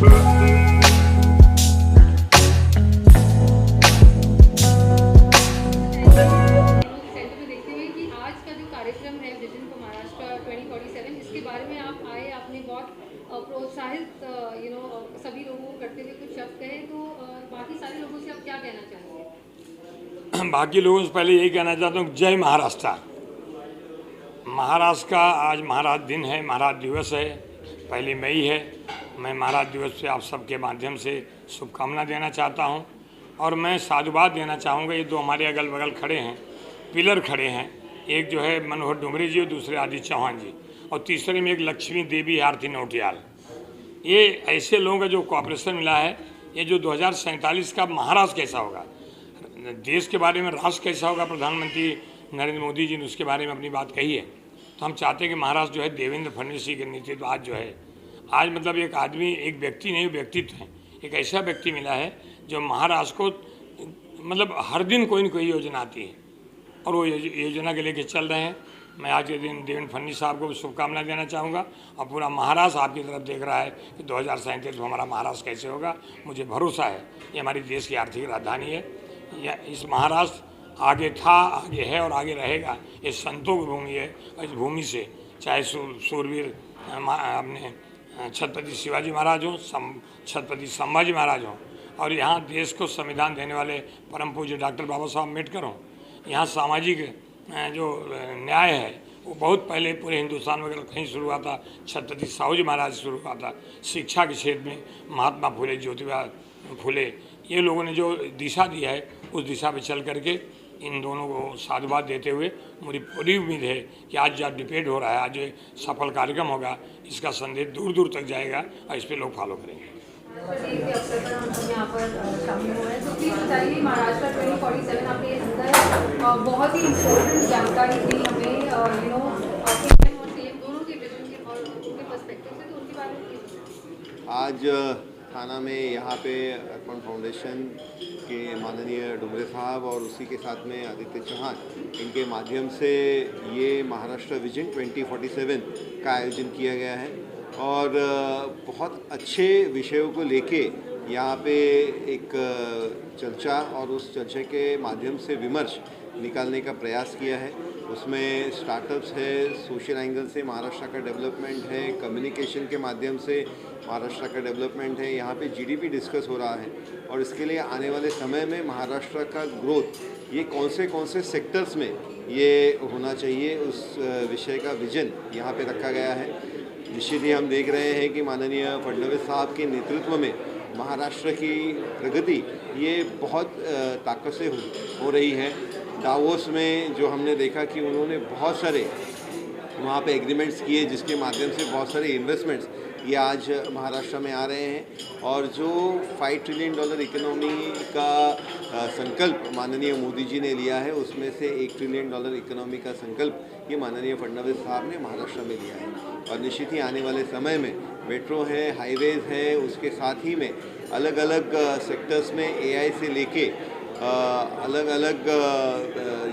कार्यक्रम है vision for Maharashtra 2047, इसके बारे में आप आए, आपने बहुत प्रोत्साहित सभी लोगों को करते हुए कुछ शब्द कहे, तो बाकी सारे लोगों से आप क्या कहना चाहेंगे? बाकी लोगों से पहले यही कहना चाहता हूँ, जय महाराष्ट्र। महाराष्ट्र का आज महाराज दिन है, महाराज दिवस है, 1 मई है। मैं महाराज दिवस पे आप सबके माध्यम से शुभकामना देना चाहता हूँ और मैं साधुवाद देना चाहूँगा। ये दो हमारे अगल बगल खड़े हैं, पिलर खड़े हैं, एक जो है मनोहर डोंगरे जी और दूसरे आदित्य चौहान जी, और तीसरे में एक लक्ष्मी देवी आरती नौटियाल। ये ऐसे लोगों का जो कॉपरेशन मिला है, ये जो 2047 का महाराष्ट्र कैसा होगा, देश के बारे में राष्ट्र कैसा होगा, प्रधानमंत्री नरेंद्र मोदी जी ने उसके बारे में अपनी बात कही है। तो हम चाहते हैं कि महाराष्ट्र जो है देवेंद्र फडणवीस जी के नेतृत्व आज जो है, आज मतलब एक आदमी, एक व्यक्ति नहीं, व्यक्तित्व है, एक ऐसा व्यक्ति मिला है जो महाराष्ट्र को मतलब हर दिन कोई न कोई योजना आती है और वो योजना के लेके चल रहे हैं। मैं आज के दिन देवेंद्र फडणवीस साहब को शुभकामनाएं देना चाहूँगा और पूरा महाराष्ट्र आपकी तरफ देख रहा है कि 2047 में हमारा महाराष्ट्र कैसे होगा। मुझे भरोसा है ये हमारी देश की आर्थिक राजधानी है, या इस महाराष्ट्र आगे था, आगे है और आगे रहेगा। ये संतों की भूमि है और इस भूमि से चाहे सूरवीर अपने छत्रपति शिवाजी महाराज हों, छत्रपति संभाजी महाराज हों, और यहाँ देश को संविधान देने वाले परम पूज्य डॉक्टर बाबा साहब अम्बेडकर हों। यहाँ सामाजिक जो न्याय है वो बहुत पहले पूरे हिंदुस्तान में कहीं शुरू हुआ था, छत्रपति साहू जी महाराज शुरू हुआ था। शिक्षा के क्षेत्र में महात्मा फुले, ज्योतिबा फुले, ये लोगों ने जो दिशा दी है उस दिशा पे चल करके इन दोनों को साधुवाद देते हुए मुझे पूरी उम्मीद है कि आज जब डिबेट हो रहा है, आज एक सफल कार्यक्रम होगा, इसका संदेश दूर दूर तक जाएगा और इस पर लोग फॉलो करेंगे। के अवसर पर हम यहाँ पर शामिल हुए हैं, तो प्लीज बताइए महाराष्ट्र 2047 आपके अंदर बहुत ही इम्पोर्टेंट जानकारी दी हमें, दोनों के विजन के और उनके पर्सपेक्टिव से, तो उनके बारे में आज थाना में यहाँ पे अर्पण फाउंडेशन के माननीय डोंगरे साहब और उसी के साथ में आदित्य चौहान, इनके माध्यम से ये महाराष्ट्र विजन 2047 का आयोजन किया गया है और बहुत अच्छे विषयों को लेके यहाँ पे एक चर्चा और उस चर्चा के माध्यम से विमर्श निकालने का प्रयास किया है। उसमें स्टार्टअप्स है, सोशल एंगल से महाराष्ट्र का डेवलपमेंट है, कम्युनिकेशन के माध्यम से महाराष्ट्र का डेवलपमेंट है, यहाँ पे जीडीपी डिस्कस हो रहा है और इसके लिए आने वाले समय में महाराष्ट्र का ग्रोथ ये कौन से सेक्टर्स में ये होना चाहिए, उस विषय का विजन यहाँ पे रखा गया है। निश्चित ही हम देख रहे हैं कि माननीय फडणवीस साहब के नेतृत्व में महाराष्ट्र की प्रगति ये बहुत ताकत से हो रही है। डावोस में जो हमने देखा कि उन्होंने बहुत सारे वहाँ पे एग्रीमेंट्स किए जिसके माध्यम से बहुत सारे इन्वेस्टमेंट्स ये आज महाराष्ट्र में आ रहे हैं और जो $5 ट्रिलियन इकोनॉमी का संकल्प माननीय मोदी जी ने लिया है, उसमें से $1 ट्रिलियन इकोनॉमी का संकल्प ये माननीय फडणवीस साहब ने महाराष्ट्र में लिया है। और निश्चित ही आने वाले समय में मेट्रो है, हाईवेज़ है, उसके साथ ही में अलग अलग सेक्टर्स में AI से लेके अलग अलग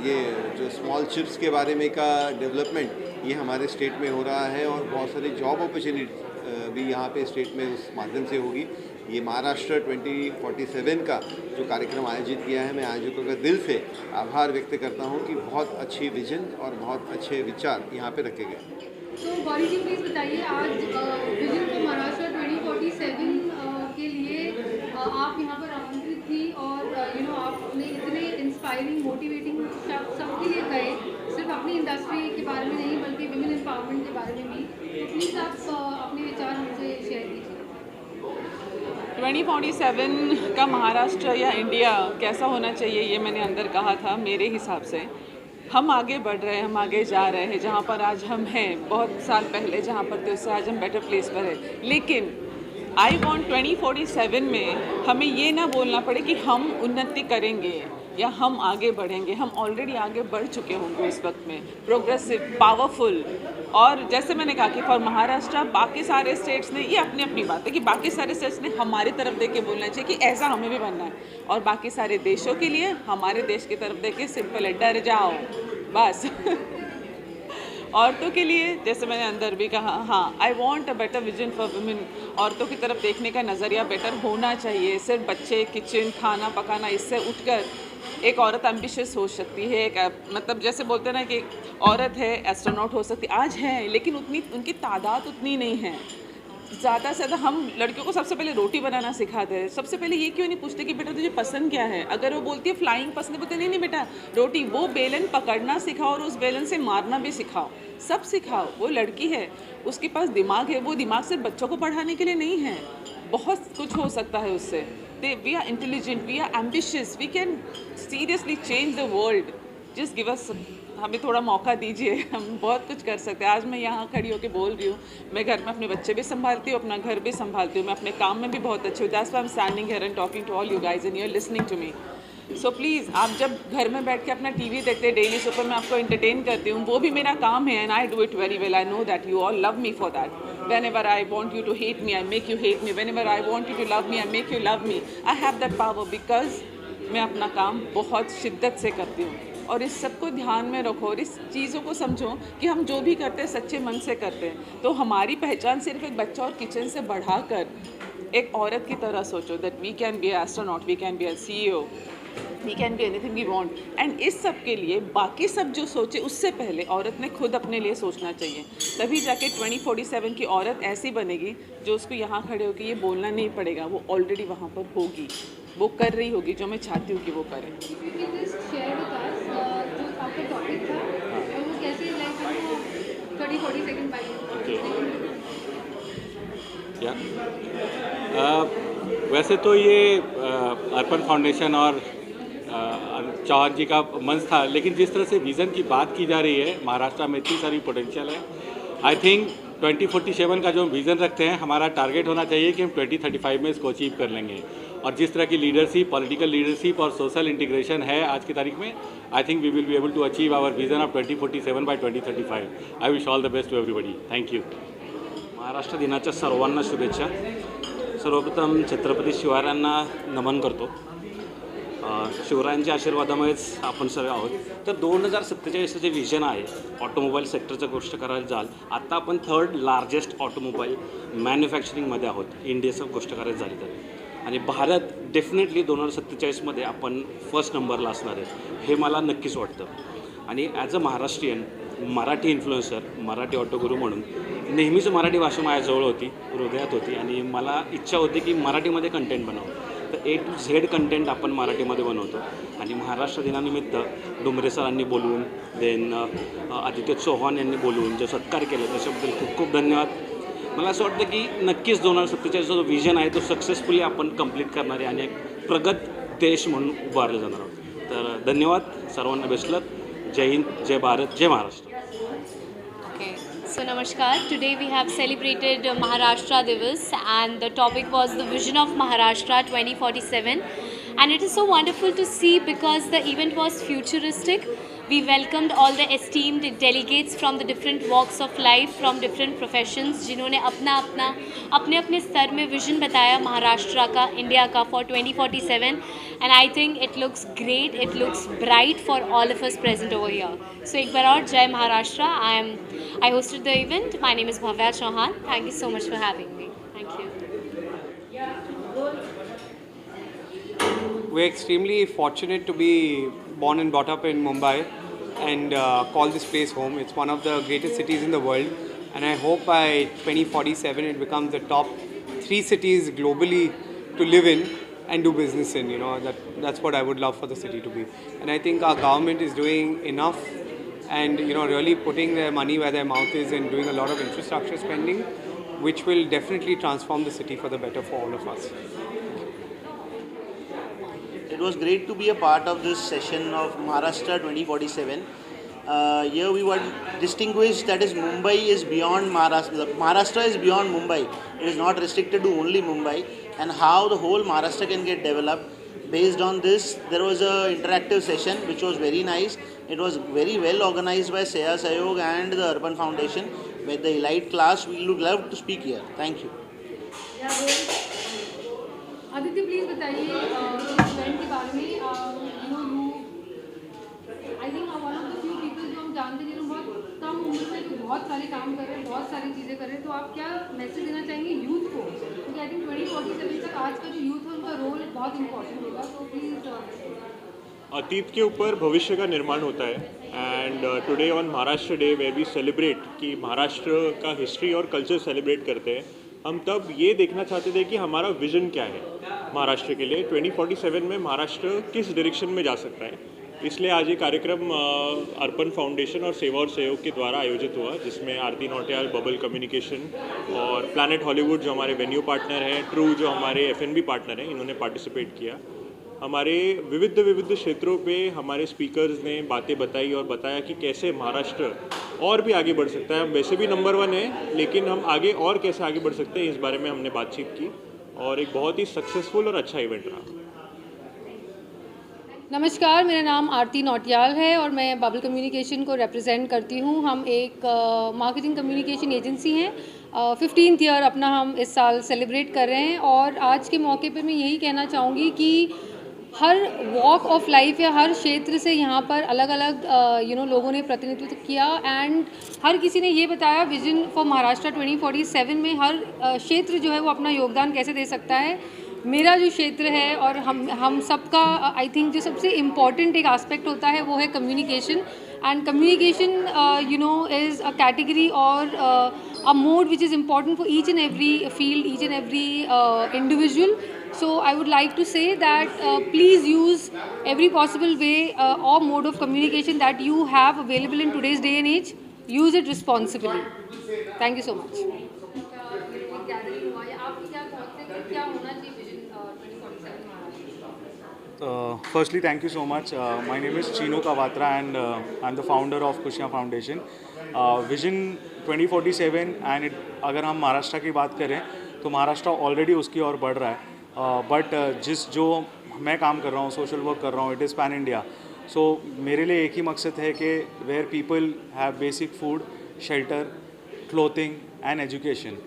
ये जो स्मॉल चिप्स के बारे में का डेवलपमेंट ये हमारे स्टेट में हो रहा है और बहुत सारी जॉब अपॉर्चुनिटी भी यहाँ पे स्टेट में उस माध्यम से होगी। ये महाराष्ट्र 2047 का जो कार्यक्रम आयोजित किया है, मैं आयोजकों का दिल से आभार व्यक्त करता हूँ कि बहुत अच्छी विजन और बहुत अच्छे विचार यहाँ पे रखे गए। तो गौरी जी प्लीज़ बताइए, आज विजन फॉर महाराष्ट्र 2047 के लिए आप यहाँ पर आमंत्रित थी और आपने इतने इंस्पायरिंग मोटिवेटिंग शब्द सबके लिए कहे, सिर्फ अपनी इंडस्ट्री के बारे में नहीं बल्कि विमेन एम्पावरमेंट के बारे में भी, तो प्लीज़ आप अपने विचार हमसे शेयर कीजिए। 2047 का महाराष्ट्र या इंडिया कैसा होना चाहिए ये मैंने अंदर कहा था। मेरे हिसाब से हम आगे बढ़ रहे हैं, हम आगे जा रहे हैं। जहाँ पर आज हम हैं, बहुत साल पहले जहाँ पर थे उससे आज हम बेटर प्लेस पर हैं। लेकिन आई वॉन्ट 2047 में हमें ये ना बोलना पड़े कि हम उन्नति करेंगे या हम आगे बढ़ेंगे। हम ऑलरेडी आगे बढ़ चुके होंगे इस वक्त में, प्रोग्रेसिव, पावरफुल। और जैसे मैंने कहा कि फॉर महाराष्ट्र बाकी सारे स्टेट्स ने, ये अपनी अपनी बात है कि बाकी सारे स्टेट्स ने हमारी तरफ देख के बोलना चाहिए कि ऐसा हमें भी बनना है, और बाकी सारे देशों के लिए हमारे देश की तरफ देख के सिंपल है, डर जाओ बस। औरतों के लिए जैसे मैंने अंदर भी कहा, हाँ, I want a better vision for women. औरतों की तरफ देखने का नज़रिया बेटर होना चाहिए। सिर्फ बच्चे, किचन, खाना पकाना, इससे उठकर एक औरत एम्बिशियस हो सकती है। मतलब जैसे बोलते हैं ना कि औरत है एस्ट्रोनॉट हो सकती, आज है, लेकिन उतनी उनकी तादाद उतनी नहीं है। ज़्यादा से ज़्यादा हम लड़कियों को सबसे पहले रोटी बनाना सिखाते हैं। सबसे पहले ये क्यों नहीं पूछते कि बेटा तुझे पसंद क्या है? अगर वो बोलती है फ्लाइंग पसंद है, बोलते नहीं नहीं बेटा रोटी, वो बेलन पकड़ना सिखाओ और उस बेलन से मारना भी सिखाओ, सब सिखाओ। वो लड़की है, उसके पास दिमाग है, वो दिमाग सिर्फ बच्चों को पढ़ाने के लिए नहीं है, बहुत कुछ हो सकता है उससे। We are intelligent, we are ambitious, we can seriously change the world. Just give us, हमें थोड़ा मौका दीजिए, हम बहुत कुछ कर सकते हैं। आज मैं यहाँ खड़ी होकर बोल रही हूँ, मैं घर में अपने बच्चे भी संभालती हूँ, अपना घर भी संभालती हूँ, मैं अपने काम में भी बहुत अच्छी हूँ। That's why I am standing here and talking to all you guys and you are listening to me. So please, आप जब घर में बैठ के अपना टीवी देखते हैं, डेली सोपर में आपको एंटरटेन करती हूँ, वो भी मेरा काम है and I do it very well. I know that you all love me for that. Whenever I want you to hate me, I make you hate me. Whenever I want you to love me, I make you love me. I have that power because मैं अपना काम बहुत शिद्दत से करती हूँ। और इस सब को ध्यान में रखो और इस चीज़ों को समझो कि हम जो भी करते हैं सच्चे मन से करते हैं। तो हमारी पहचान सिर्फ एक बच्चा और किचन से बढ़ाकर एक औरत की तरह सोचो, that we can be astronaut, we can be a CEO, we can be anything we want. And इस सब के लिए बाकी सब जो सोचे उससे पहले औरत ने खुद अपने लिए सोचना चाहिए, तभी जाके 2047 की औरत ऐसी बनेगी जो उसको यहाँ खड़े होकर ये बोलना नहीं पड़ेगा, वो ऑलरेडी वहाँ पर होगी, वो कर रही होगी जो मैं चाहती हूँ कि वो करे। वैसे तो ये अर्पण फाउंडेशन और चौहान जी का मंच था, लेकिन जिस तरह से विज़न की बात की जा रही है, महाराष्ट्र में इतनी सारी पोटेंशियल है। आई थिंक 2047 का जो विज़न रखते हैं, हमारा टारगेट होना चाहिए कि हम 2035 में इसको अचीव कर लेंगे। और जिस तरह की लीडरशिप, पॉलिटिकल लीडरशिप और सोशल इंटीग्रेशन है आज की तारीख में, I think we will be able to achieve our vision of 2047 by 2035. I wish all the best to everybody. Thank you. Maharashtra दिनाच्या सर्वांना शुभेच्छा. सर्वप्रथम छत्रपती शिवरायांना नमन करतो. शिवरायांच्या आशीर्वादामुळेच आपण सर्व आहोत. तर 2047 जे विजन आहे ऑटोमोबाईल सेक्टरचं गोष्ट करायला जाल, आत्ता आपण 3rd लार्जेस्ट ऑटोमोबाईल मॅन्युफॅक्चरिंगमध्ये आहोत इंडियाचं गोष्ट करायला झाली तर. आणि भारत डेफिनेटली 2047मध्ये आपण फर्स्ट नंबरला असणार आहे, हे मला नक्कीच वाटतं. आणि as a Maharashtrian, Marathi influencer, Marathi Autoguru म्हणून नेहमीच मराठी भाषा माझ्याजवळ होती, हृदयात होती आणि मला इच्छा होती की मराठीमध्ये कंटेंट बनावं. तर A to Z कंटेंट आपण मराठीमध्ये बनवतो. आणि महाराष्ट्र दिनानिमित्त डुमरे सरांनी बोलवून, देन आदित्य चौहान यांनी बोलवून जो सत्कार केला त्याच्याबद्दल खूप खूप धन्यवाद. मला असं वाटतं की नक्कीच 2047 जो विजन आहे तो सक्सेसफुली आपण कंप्लीट करणार आहे आणि एक प्रगत देश म्हणून उभारले जाणार आहोत. तर धन्यवाद, सर्वांना बेस्ट लक. जय हिंद, जय भारत, जय Maharashtra. So namaskar. Today we have celebrated Maharashtra Divas and the topic was the vision of Maharashtra 2047, and it is so wonderful to see because the event was futuristic. We welcomed all the esteemed delegates from the different walks of life, from different professions, जिन्होंने अपने अपने स्तर में vision बताया महाराष्ट्र का, India का for 2047, and I think it looks great, it looks bright for all of us present over here. So एक बार और जय Maharashtra. I hosted the event. My name is Bhavya Chauhan. Thank you so much for having me. Thank you. We're extremely fortunate to be born and brought up in Mumbai and call this place home. It's one of the greatest cities in the world, and I hope by 2047 it becomes the top 3 cities globally to live in and do business in. You know, that's what I would love for the city to be. And I think our government is doing enough and, you know, really putting their money where their mouth is and doing a lot of infrastructure spending, which will definitely transform the city for the better for all of us. It was great to be a part of this session of Maharashtra 2047. Here we were distinguished that is Mumbai is beyond Maharashtra. Maharashtra is beyond Mumbai. It is not restricted to only Mumbai, and how the whole Maharashtra can get developed. Based on this, there was a interactive session which was very nice. It was very well organized by Seya Sayog and the Urban Foundation with the elite class. We would love to speak here. Thank you. Aditya please बताइए event के बारे में. I think one of the few people जो हम जानते हैं जिन्होंने बहुत कम उम्र से काम कर रहे हैं, बहुत सारी चीज़ें कर रहे हैं, तो आप क्या मैसेज देना चाहेंगे यूथ को? क्योंकि आई थिंक 2047 तक आज का जो यूथ है उनका रोल बहुत इंपॉर्टेंट होगा, तो प्लीज़। अतीत के ऊपर भविष्य का निर्माण होता है and today on Maharashtra day where we celebrate कि महाराष्ट्र का हिस्ट्री और कल्चर सेलिब्रेट करते हैं, हम तब ये देखना चाहते थे कि हमारा विजन क्या है महाराष्ट्र के लिए। 2047 में महाराष्ट्र किस डायरेक्शन में जा सकता है, इसलिए आज ये कार्यक्रम अर्पण फाउंडेशन और सेवा और सहयोग के द्वारा आयोजित हुआ, जिसमें आरती नौटियाल, बबल कम्युनिकेशन और प्लैनेट हॉलीवुड जो हमारे वेन्यू पार्टनर हैं, ट्रू जो हमारे F&B पार्टनर हैं, इन्होंने पार्टिसिपेट किया। हमारे विविध क्षेत्रों पे हमारे स्पीकर्स ने बातें बताई और बताया कि कैसे महाराष्ट्र और भी आगे बढ़ सकता है। हम वैसे भी नंबर 1 है, लेकिन हम आगे और कैसे आगे बढ़ सकते हैं, इस बारे में हमने बातचीत की और एक बहुत ही सक्सेसफुल और अच्छा इवेंट रहा। नमस्कार, मेरा नाम आरती नौटियाल है और मैं बबल कम्युनिकेशन को रिप्रेजेंट करती हूँ। हम एक मार्केटिंग कम्युनिकेशन एजेंसी हैं। 15th ईयर अपना हम इस साल सेलिब्रेट कर रहे हैं और आज के मौके पर मैं यही कहना चाहूँगी कि हर वॉक ऑफ लाइफ या हर क्षेत्र से यहाँ पर अलग अलग लोगों ने प्रतिनिधित्व किया एंड हर किसी ने ये बताया विजन फॉर महाराष्ट्र 2047 में हर क्षेत्र जो है वो अपना योगदान कैसे दे सकता है। मेरा जो क्षेत्र है और हम सबका आई थिंक जो सबसे इम्पॉर्टेंट एक एस्पेक्ट होता है वो है communication and communication is a category और a mode which is important for each and every field, each and every individual. So I would like to say that please use every possible way or mode of communication that you have available in today's day and age. Use it responsibly. Thank you so much. Firstly, thank you so much. My name is Chino Kawatra and I'm the founder of Khushiyan Foundation. Vision 2047 and अगर हम महाराष्ट्र की बात करें तो Maharashtra already उसकी ओर बढ़ रहा है, बट जो मैं काम कर रहा हूँ, सोशल वर्क कर रहा हूँ, it is pan India. So मेरे लिए एक ही मकसद है कि where people have basic food, shelter, clothing and education,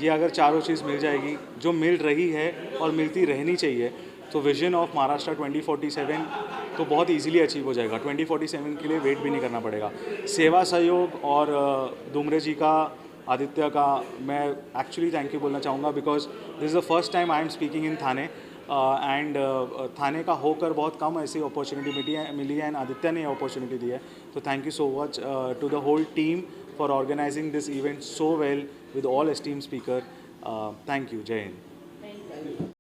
ये अगर चारों चीज़ मिल जाएगी, जो मिल रही है और मिलती रहनी चाहिए, तो विजन ऑफ महाराष्ट्र 2047 तो बहुत इजीली अचीव हो जाएगा। 2047 के लिए वेट भी नहीं करना पड़ेगा। सेवा सहयोग और दुमरे जी का, आदित्य का मैं एक्चुअली थैंक यू बोलना चाहूँगा because this is the first time I am speaking in Thane and Thane का होकर बहुत कम ऐसी अपॉर्चुनिटी मिली है एंड आदित्य ने अपॉर्चुनिटी दी है। तो thank you so much to the whole team for organising this event so well with all esteem speaker. Thank you. जय हिंद।